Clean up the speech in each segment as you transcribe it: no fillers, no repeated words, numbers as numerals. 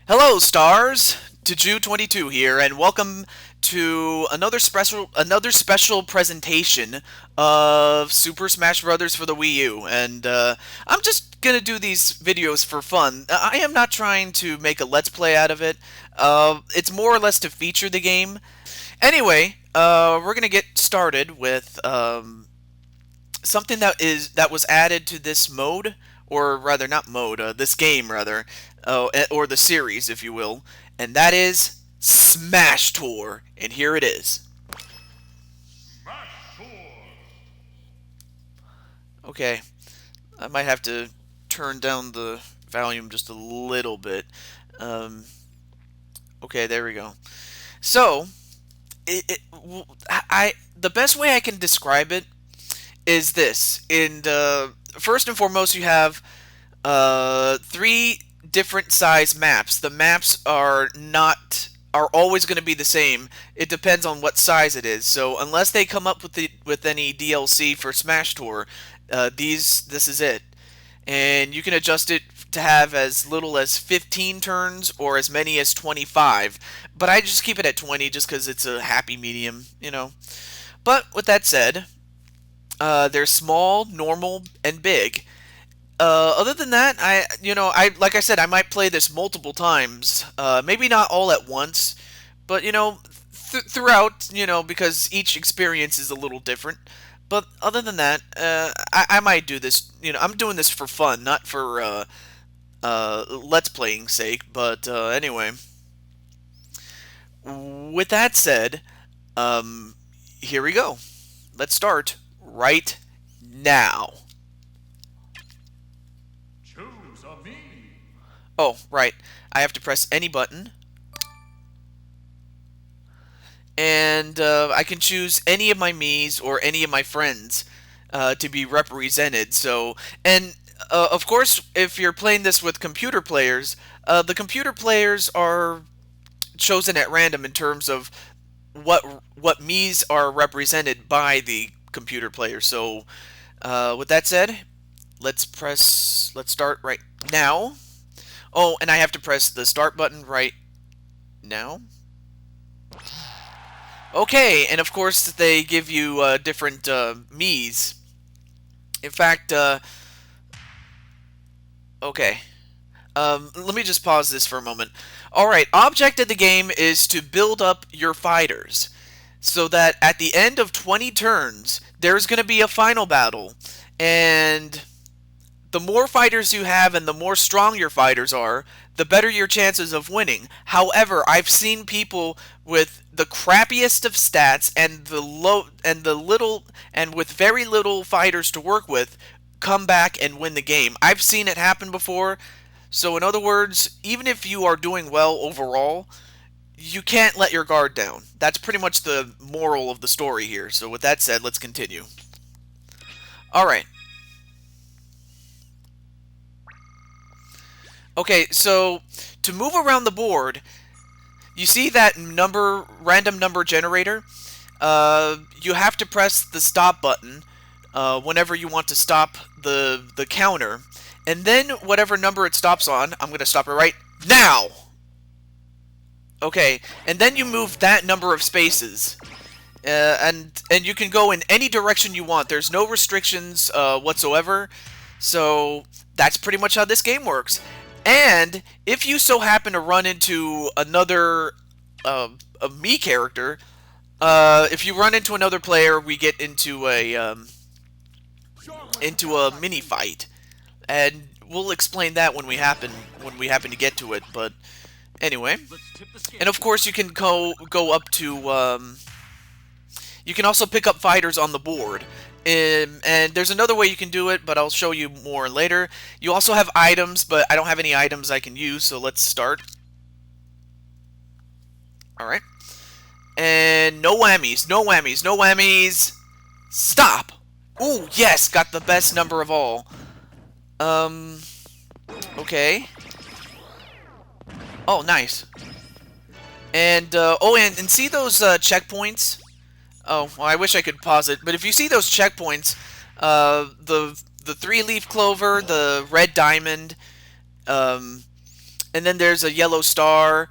Hello, stars. Taju22 here, and welcome to another special presentation of Super Smash Bros. For the Wii U. And I'm just gonna do these videos for fun. I am not trying to make a let's play out of it. It's more or less to feature the game. Anyway, we're gonna get started with something that was added to this mode, or rather not mode, this game rather, or the series, if you will, and that is Smash Tour. And here it is. Smash Tour! Okay, I might have to turn down the volume just a little bit. Um, okay, there we go. So, the best way I can describe it is this. First and foremost, you have three different size maps. The maps are always going to be the same. It depends on what size it is. So unless they come up with any DLC for Smash Tour, this is it. And you can adjust it to have as little as 15 turns or as many as 25. But I just keep it at 20 just because it's a happy medium. But with that said, they're small, normal, and big. Other than that, I like I said, I might play this multiple times. Maybe not all at once, but throughout, because each experience is a little different. But other than that, I might do this. I'm doing this for fun, not for let's playing sake. But anyway, with that said, um, here we go. Let's start right now. Choose a me! Oh, right. I have to press any button, and I can choose any of my Miis or any of my friends to be represented. And of course, if you're playing this with computer players, the computer players are chosen at random in terms of what Miis are represented by the computer player. So, with that said, let's start right now. Oh, and I have to press the start button right now. Okay, and of course they give you different Miis. In fact, okay. Let me just pause this for a moment. Alright, object of the game is to build up your fighters, so that at the end of 20 turns, there's going to be a final battle. And the more fighters you have and the more strong your fighters are, the better your chances of winning. However, I've seen people with the crappiest of stats and the little and with very little fighters to work with come back and win the game. I've seen it happen before. So in other words, even if you are doing well overall, you can't let your guard down. That's pretty much the moral of the story here. So with that said, let's continue. All right. Okay, so to move around the board, you see that random number generator? You have to press the stop button whenever you want to stop the counter. And then whatever number it stops on, I'm going to stop it right now! Okay, and then you move that number of spaces. And you can go in any direction you want. There's no restrictions whatsoever. So that's pretty much how this game works. And if you so happen to run into another a me character, if you run into another player, we get into a mini fight, and we'll explain that when we happen to get to it. But anyway, and of course you can go up to you can also pick up fighters on the board. And there's another way you can do it, but I'll show you more later. You also have items, but I don't have any items I can use, so let's start. Alright. And no whammies, no whammies, no whammies. Stop! Ooh, yes, got the best number of all. Okay. Oh, nice. And, and see those checkpoints? Oh, well, I wish I could pause it, but if you see those checkpoints, the three-leaf clover, the red diamond, um, and then there's a yellow star,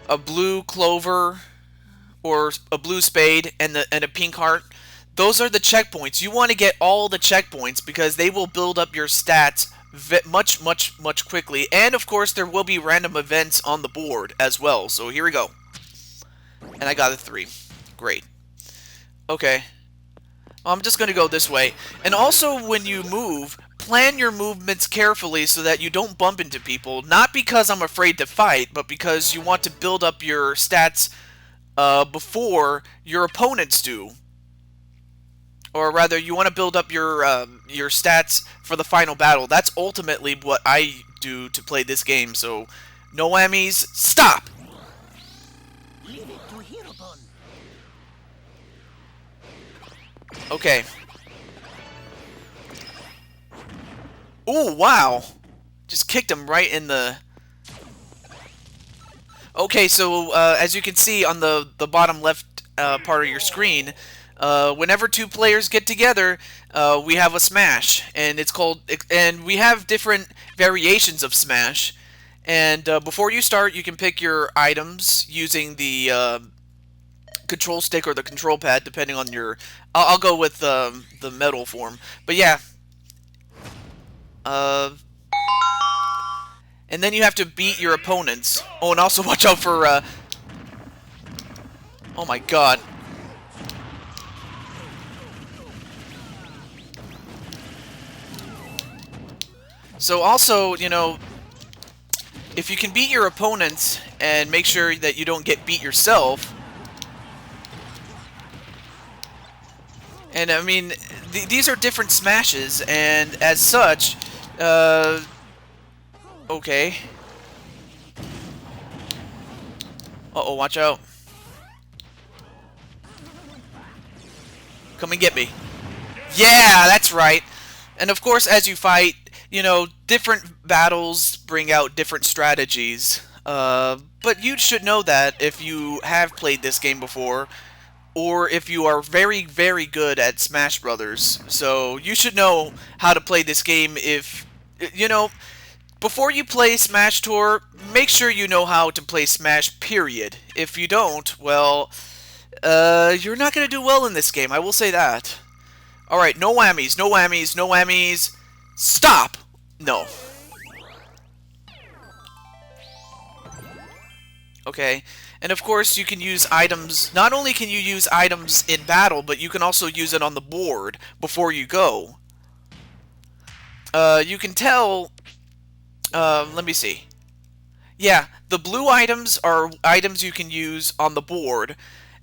a blue clover, or a blue spade, and a pink heart. Those are the checkpoints. You want to get all the checkpoints because they will build up your stats much quickly. And of course, there will be random events on the board as well. So here we go. And I got a 3. Great. Okay. I'm just going to go this way. And also, when you move, plan your movements carefully so that you don't bump into people. Not because I'm afraid to fight, but because you want to build up your stats before your opponents do. Or rather, you want to build up your stats for the final battle. That's ultimately what I do to play this game. So, no whammies. Stop! Okay. Ooh, wow! Just kicked him right in the... Okay, so as you can see on the bottom left part of your screen, whenever 2 players get together, we have a smash, and it's called. And we have different variations of smash. And before you start, you can pick your items using the control stick or the control pad, depending on your. I'll go with the metal form, but yeah. And then you have to beat your opponents. Oh, and also watch out for. Oh my God. So also, you know, if you can beat your opponents and make sure that you don't get beat yourself. And I mean, these are different smashes, and as such, okay. Uh-oh, watch out. Come and get me. Yeah, that's right. And of course, as you fight, you know, different battles bring out different strategies. But you should know that if you have played this game before, or if you are very, very good at Smash Brothers. So you should know how to play this game if, you know, before you play Smash Tour, make sure you know how to play Smash, period. If you don't, well, you're not going to do well in this game, I will say that. Alright, no whammies, no whammies, no whammies. Stop! No. Okay, and of course you can use items. Not only can you use items in battle, but you can also use it on the board before you go. You can tell. Let me see. Yeah, the blue items are items you can use on the board,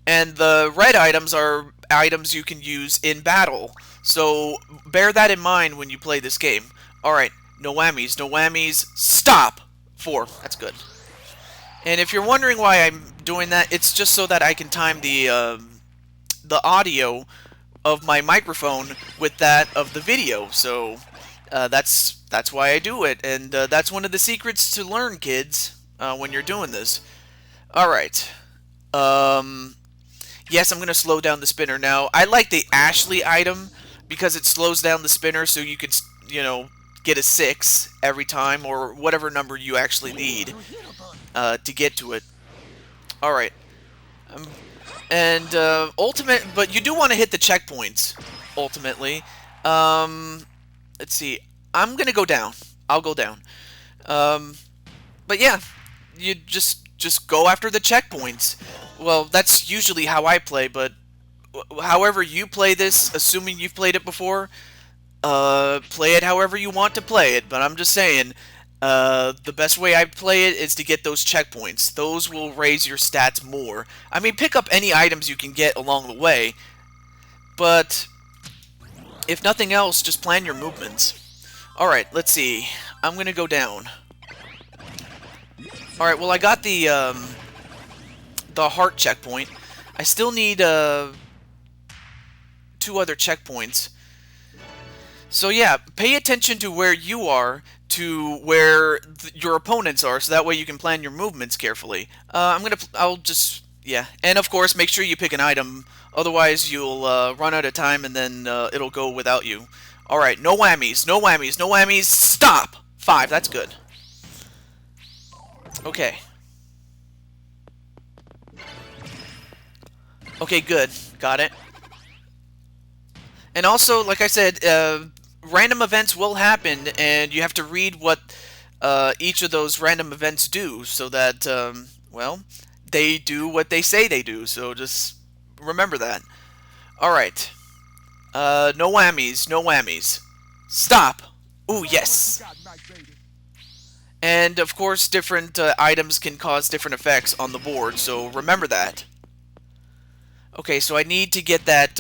and the red items are items you can use in battle. So bear that in mind when you play this game. Alright, no whammies, no whammies. Stop! 4. That's good. And if you're wondering why I'm doing that, it's just so that I can time the audio of my microphone with that of the video. So that's why I do it, and that's one of the secrets to learn, kids, when you're doing this. Alright. Yes, I'm going to slow down the spinner now. I like the Ashley item because it slows down the spinner so you can, you know, get a 6 every time, or whatever number you actually need to get to it. Alright. And but you do want to hit the checkpoints, ultimately. Let's see. I'm going to go down. I'll go down. But yeah, you just go after the checkpoints. Well, that's usually how I play, but however you play this, assuming you've played it before, play it however you want to play it. But I'm just saying, the best way I play it is to get those checkpoints. Those will raise your stats more. I mean, pick up any items you can get along the way, but if nothing else, just plan your movements. Alright, let's see. I'm gonna go down. Alright, well, I got the heart checkpoint. I still need 2 other checkpoints. So yeah, pay attention to where you are to where your opponents are, so that way you can plan your movements carefully. Yeah. And of course, make sure you pick an item, otherwise you'll run out of time and then it'll go without you. Alright, no whammies, no whammies, no whammies, stop! 5, that's good. Okay. Okay, good. Got it. And also, like I said, random events will happen, and you have to read what each of those random events do, so that, well, they do what they say they do. So just remember that. Alright. No whammies, no whammies. Stop! Ooh, yes! And, of course, different items can cause different effects on the board, so remember that. Okay, so I need to get that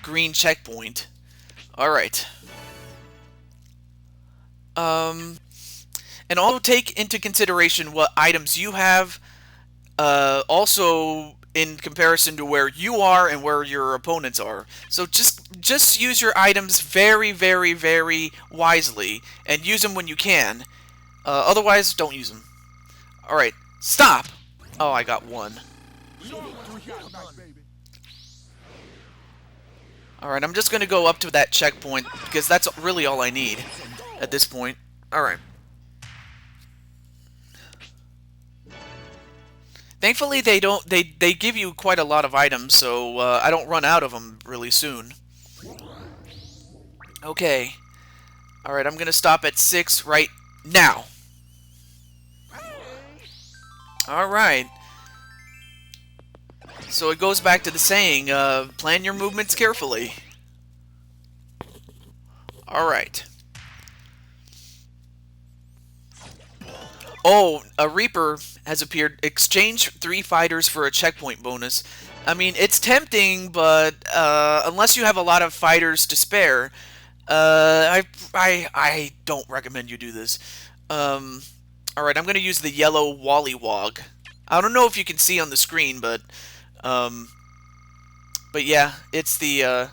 green checkpoint. Alright. And also take into consideration what items you have, also in comparison to where you are and where your opponents are. So just use your items very, very, very wisely, and use them when you can. Otherwise, don't use them. Alright, stop! Oh, I got one. Alright, I'm just going to go up to that checkpoint, because that's really all I need at this point. Alright. Thankfully, they give you quite a lot of items, so I don't run out of them really soon. Okay. Alright, I'm going to stop at 6 right now. Alright. So it goes back to the saying, plan your movements carefully. Alright. Oh, a Reaper has appeared. Exchange 3 fighters for a checkpoint bonus. I mean, it's tempting, but unless you have a lot of fighters to spare, I don't recommend you do this. Alright, I'm going to use the yellow Wollywog. I don't know if you can see on the screen, but yeah, it's the,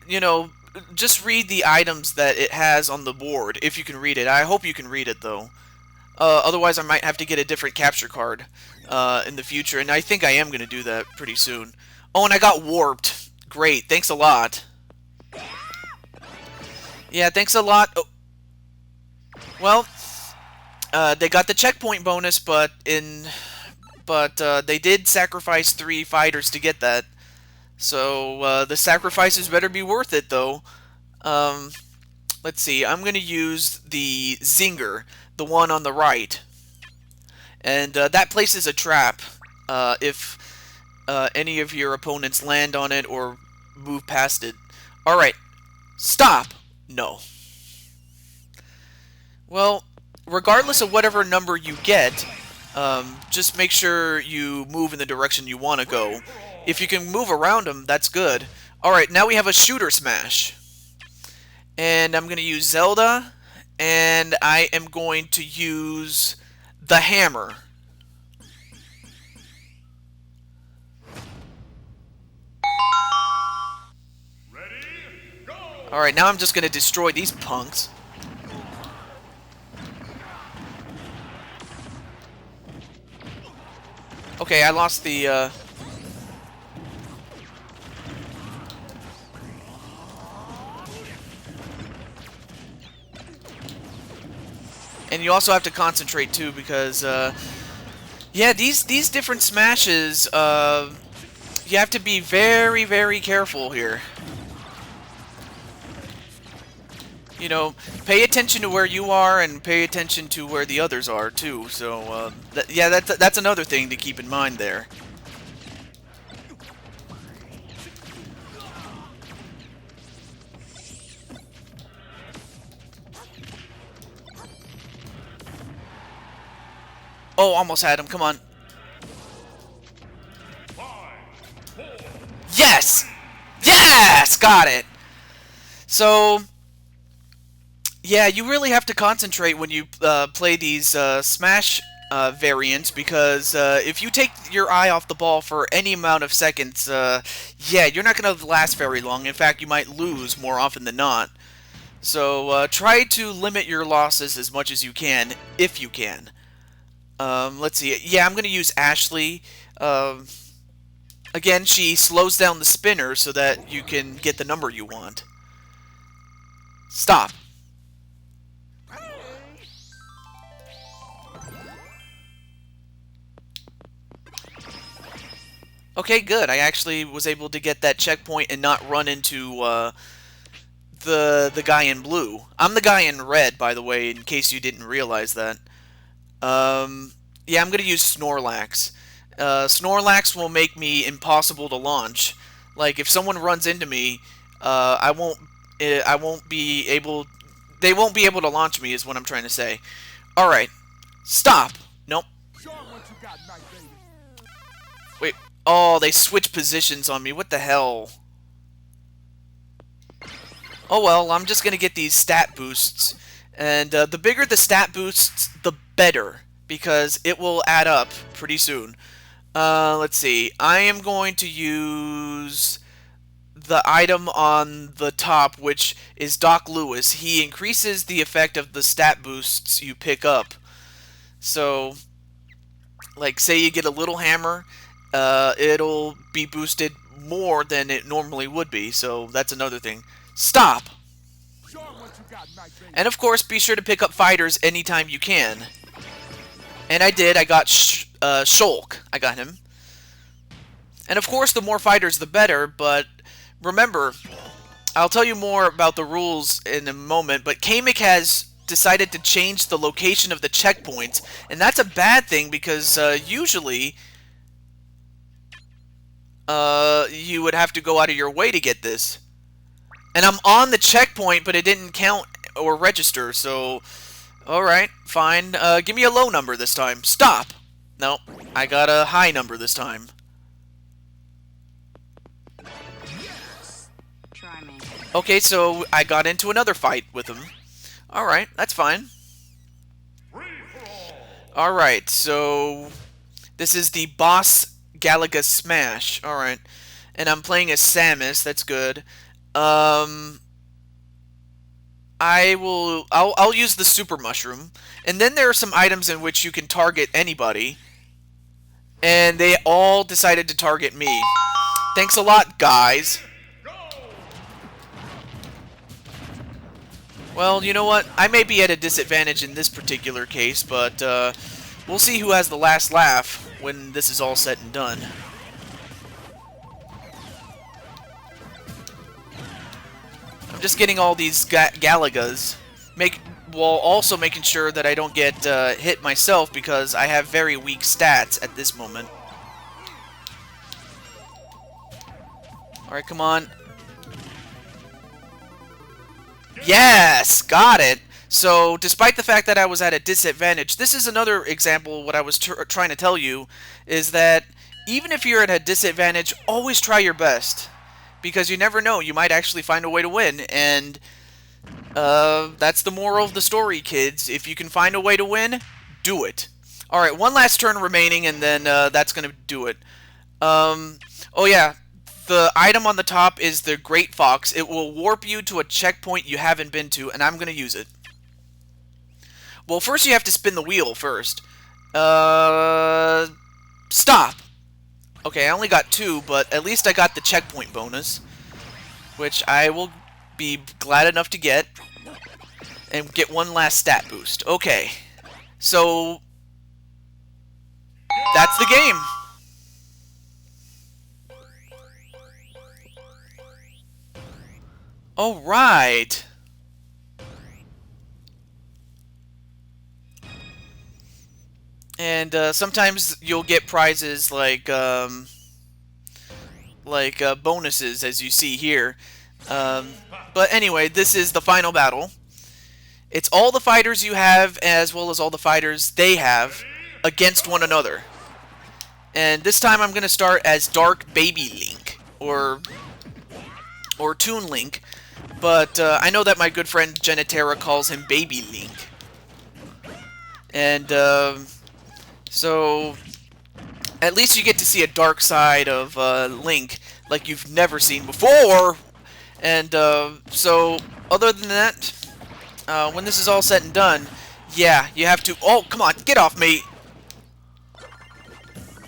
you know, just read the items that it has on the board, if you can read it. I hope you can read it, though. Otherwise, I might have to get a different capture card in the future, and I think I am going to do that pretty soon. Oh, and I got warped. Great, thanks a lot. Yeah, thanks a lot. Oh. Well, they got the checkpoint bonus, but they did sacrifice 3 fighters to get that. So, the sacrifices better be worth it, though. Let's see, I'm going to use the Zinger, the one on the right. And that places a trap if any of your opponents land on it or move past it. Alright, stop! No. Well, regardless of whatever number you get, just make sure you move in the direction you want to go. If you can move around them, that's good. Alright, now we have a shooter smash. And I'm going to use Zelda, and I am going to use the hammer. Alright, now I'm just going to destroy these punks. Okay, I lost the, And you also have to concentrate, too, because, yeah, these different smashes, you have to be very, very careful here. You know, pay attention to where you are and pay attention to where the others are, too. So, yeah, that's another thing to keep in mind there. Oh, almost had him. Come on. Yes! Yes! Got it! So, yeah, you really have to concentrate when you play these Smash variants, because if you take your eye off the ball for any amount of seconds, yeah, you're not going to last very long. In fact, you might lose more often than not. So, try to limit your losses as much as you can, if you can. Let's see. Yeah, I'm going to use Ashley. Again, she slows down the spinner so that you can get the number you want. Stop. Okay, good. I actually was able to get that checkpoint and not run into the guy in blue. I'm the guy in red, by the way, in case you didn't realize that. Yeah, I'm gonna use Snorlax. Snorlax will make me impossible to launch. Like if someone runs into me, I won't be able. They won't be able to launch me, is what I'm trying to say. All right, stop. Nope. Wait. Oh, they switch positions on me. What the hell? Oh well, I'm just gonna get these stat boosts, and the bigger the stat boosts, the better, because it will add up pretty soon. Let's see. I am going to use the item on the top, which is Doc Lewis. He increases the effect of the stat boosts you pick up. So, like, say you get a little hammer, it'll be boosted more than it normally would be. So that's another thing. Stop! And of course, be sure to pick up fighters anytime you can. And I did. I got Shulk. I got him. And of course, the more fighters, the better. But remember, I'll tell you more about the rules in a moment. But Kamek has decided to change the location of the checkpoints. And that's a bad thing because usually you would have to go out of your way to get this. And I'm on the checkpoint, but it didn't count or register, so... Alright, fine. Give me a low number this time. Stop! No, I got a high number this time. Okay, so I got into another fight with him. Alright, that's fine. Alright, so... This is the boss Galaga Smash. Alright. And I'm playing as Samus, that's good. I'll use the Super Mushroom. And then there are some items in which you can target anybody. And they all decided to target me. Thanks a lot, guys. Well, you know what? I may be at a disadvantage in this particular case, but we'll see who has the last laugh when this is all said and done. I'm just getting all these Galagas, while also making sure that I don't get hit myself because I have very weak stats at this moment. Alright, come on. Yes! Got it! So, despite the fact that I was at a disadvantage, this is another example of what I was trying to tell you, is that even if you're at a disadvantage, always try your best. Because you never know, you might actually find a way to win, and that's the moral of the story, kids. If you can find a way to win, do it. Alright, one last turn remaining, and then that's going to do it. Oh yeah, the item on the top is the Great Fox. It will warp you to a checkpoint you haven't been to, and I'm going to use it. Well, first you have to spin the wheel first. Stop! Okay, I only got 2, but at least I got the checkpoint bonus, which I will be glad enough to get, and get one last stat boost. Okay, so that's the game. All right. And sometimes you'll get prizes like bonuses, as you see here. But anyway, this is the final battle. It's all the fighters you have, as well as all the fighters they have, against one another. And this time I'm going to start as Dark Baby Link, or Toon Link. But I know that my good friend Genitera calls him Baby Link. And so, at least you get to see a dark side of Link like you've never seen before. And so, other than that, when this is all said and done, yeah, you have to... Oh, come on, get off me!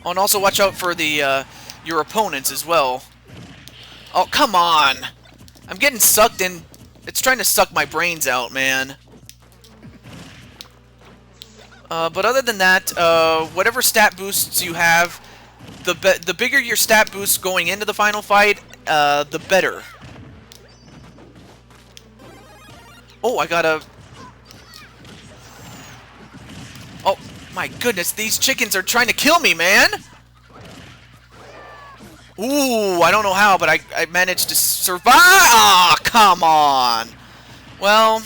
Oh, and also watch out for the your opponents as well. Oh, come on! I'm getting sucked in. It's trying to suck my brains out, man. But other than that, whatever stat boosts you have, the bigger your stat boost going into the final fight, the better. Oh, I got a... Oh, my goodness, these chickens are trying to kill me, man! Ooh, I don't know how, but I managed to survive! Aw, oh, come on! Well,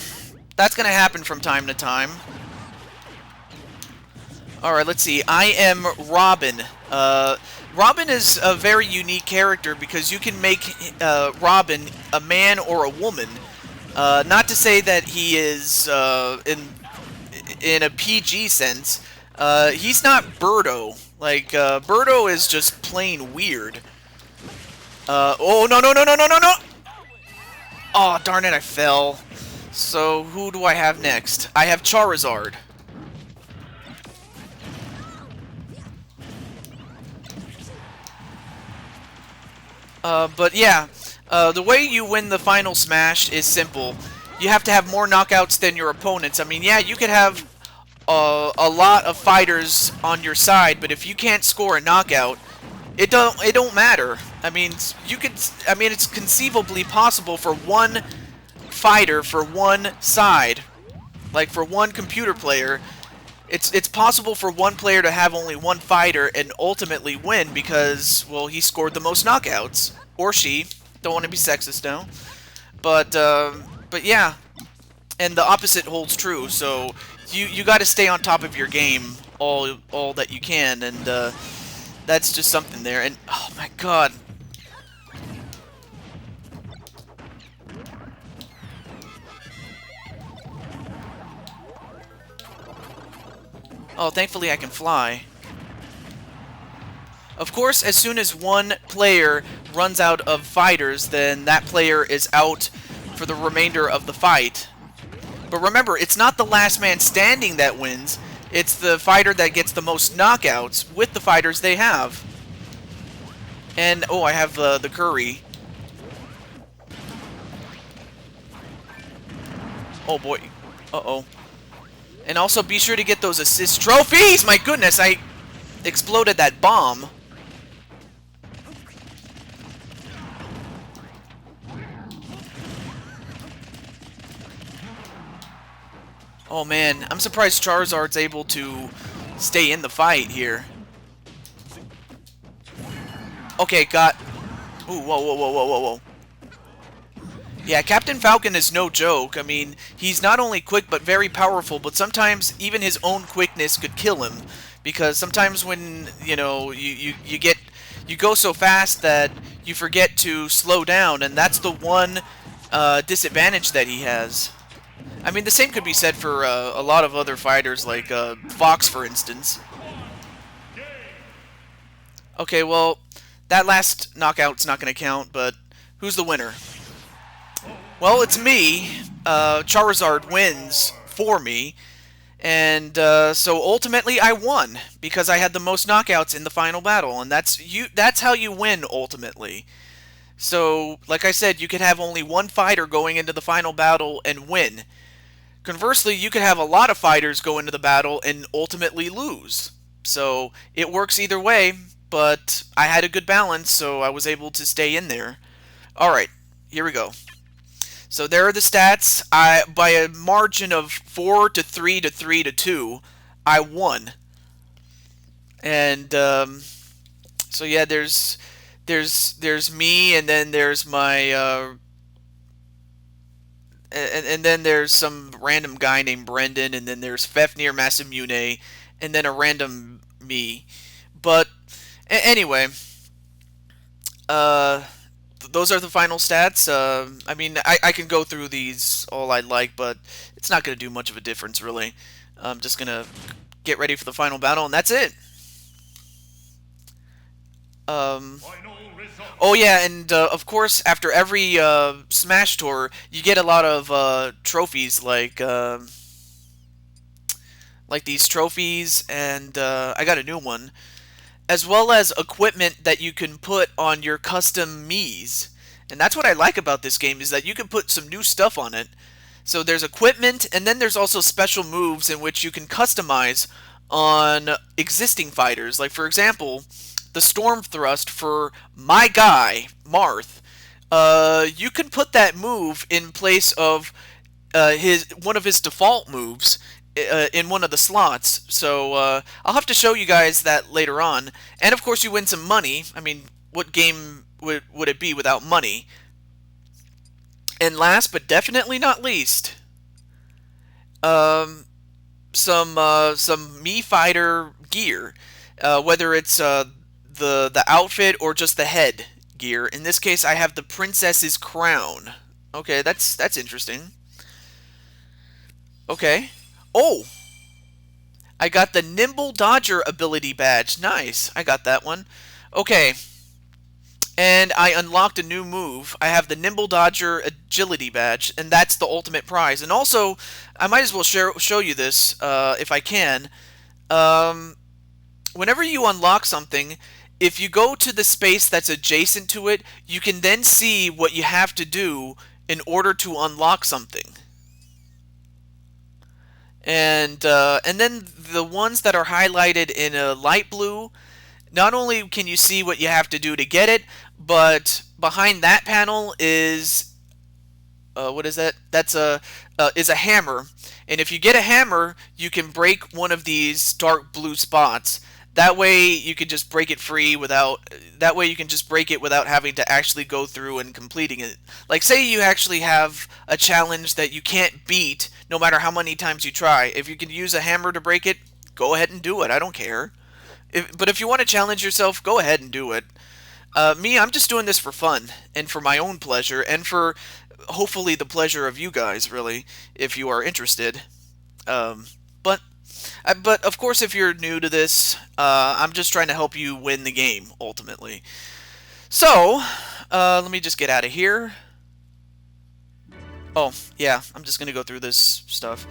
that's gonna happen from time to time. Alright, let's see. I am Robin. Robin is a very unique character because you can make Robin a man or a woman. Not to say that he is in a PG sense. He's not Birdo. Like, Birdo is just plain weird. Oh, no, no, no, no, no, no, no! Oh, darn it, I fell. So, who do I have next? I have Charizard. But yeah, the way you win the final Smash is simple. You have to have more knockouts than your opponents. I mean, yeah, you could have a lot of fighters on your side, but if you can't score a knockout, it don't matter. I mean, it's conceivably possible for one fighter for one side, like for one computer player. It's possible for one player to have only one fighter and ultimately win because, well, he scored the most knockouts. Or she. Don't want to be sexist now. But yeah. And the opposite holds true, so you got to stay on top of your game all that you can, and that's just something there. And, oh my god. Oh, thankfully I can fly. Of course, as soon as one player runs out of fighters, then that player is out for the remainder of the fight. But remember, it's not the last man standing that wins. It's the fighter that gets the most knockouts with the fighters they have. And, oh, I have the curry. Oh, boy. Uh-oh. And also be sure to get those assist trophies! My goodness, I exploded that bomb. Oh man, I'm surprised Charizard's able to stay in the fight here. Okay, got... Ooh, whoa, whoa, whoa, whoa, whoa, whoa. Yeah, Captain Falcon is no joke. I mean, he's not only quick, but very powerful, but sometimes even his own quickness could kill him. Because sometimes when, you know, you go so fast that you forget to slow down, and that's the one disadvantage that he has. I mean, the same could be said for a lot of other fighters, like Fox, for instance. Okay, well, that last knockout's not going to count, but who's the winner? Well, it's me. Charizard wins for me. And so ultimately I won because I had the most knockouts in the final battle, and that's how you win ultimately. So, like I said, you could have only one fighter going into the final battle and win. Conversely, you could have a lot of fighters go into the battle and ultimately lose. So, it works either way, but I had a good balance, so I was able to stay in there. Alright, here we go. So there are the stats. By a margin of 4 to 3 to 3 to 2, I won. And so yeah, there's me, and then there's my and then there's some random guy named Brendan, and then there's Fafnir Masamune, and then a random me. But anyway, those are the final stats. I mean, I can go through these all I'd like, but it's not going to do much of a difference, really. I'm just going to get ready for the final battle, and that's it. Oh yeah, and of course, after every Smash Tour, you get a lot of trophies, like these trophies, and I got a new one, as well as equipment that you can put on your custom Miis. And that's what I like about this game, is that you can put some new stuff on it. So there's equipment, and then there's also special moves in which you can customize on existing fighters. Like, for example, the Storm Thrust for my guy, Marth, you can put that move in place of one of his default moves in one of the slots. So I'll have to show you guys that later on. And of course, you win some money. I mean, what game would it be without money? And last but definitely not least, some Mii Fighter gear, whether it's the outfit or just the head gear. In this case, I have the Princess's Crown. Okay, that's interesting. Okay. Oh! I got the Nimble Dodger ability badge. Nice. I got that one. Okay. And I unlocked a new move. I have the Nimble Dodger agility badge, and that's the ultimate prize. And also, I might as well show you this, if I can. Whenever you unlock something, if you go to the space that's adjacent to it, you can then see what you have to do in order to unlock something. And then the ones that are highlighted in a light blue, not only can you see what you have to do to get it, but behind that panel is what is that? That's is a hammer. And if you get a hammer, you can break one of these dark blue spots. That way you can just break it free without having to actually go through and completing it. Like, say you actually have a challenge that you can't beat no matter how many times you try. If you can use a hammer to break it, go ahead and do it. I don't care. But if you want to challenge yourself, go ahead and do it. I'm just doing this for fun and for my own pleasure and for hopefully the pleasure of you guys, really, if you are interested. But of course, if you're new to this, I'm just trying to help you win the game, ultimately. So, let me just get out of here. Oh, yeah, I'm just going to go through this stuff.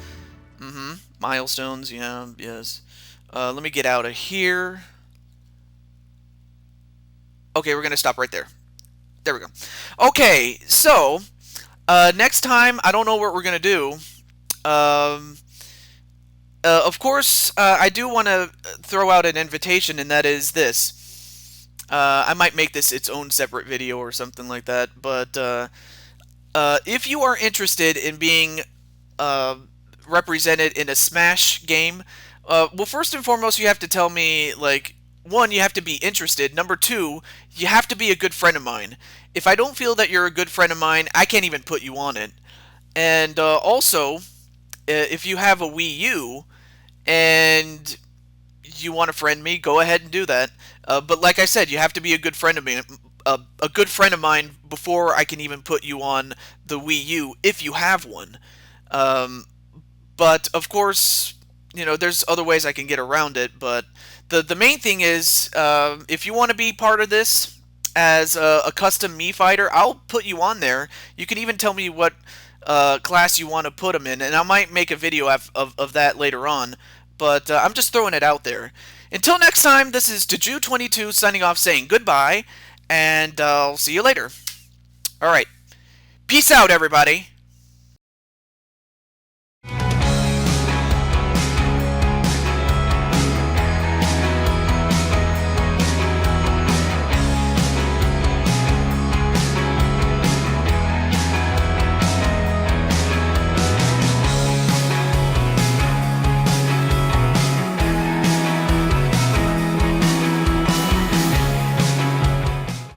Milestones, yeah, yes. Let me get out of here. Okay, we're going to stop right there. There we go. Okay, so, next time, I don't know what we're going to do. Of course, I do want to throw out an invitation, and that is this. I might make this its own separate video or something like that, but if you are interested in being represented in a Smash game, well, first and foremost, you have to tell me, like, one, you have to be interested. Number two, you have to be a good friend of mine. If I don't feel that you're a good friend of mine, I can't even put you on it. And also, if you have a Wii U and you want to friend me, go ahead and do that. But like I said, you have to be a good friend of me, a good friend of mine before I can even put you on the Wii U, if you have one. But of course, you know, there's other ways I can get around it. But the main thing is, if you want to be part of this as a custom Mii Fighter, I'll put you on there. You can even tell me what class you want to put them in, and I might make a video of that later on. But I'm just throwing it out there. Until next time, this is Dju22 signing off, saying goodbye, and I'll see you later. Alright. Peace out, everybody.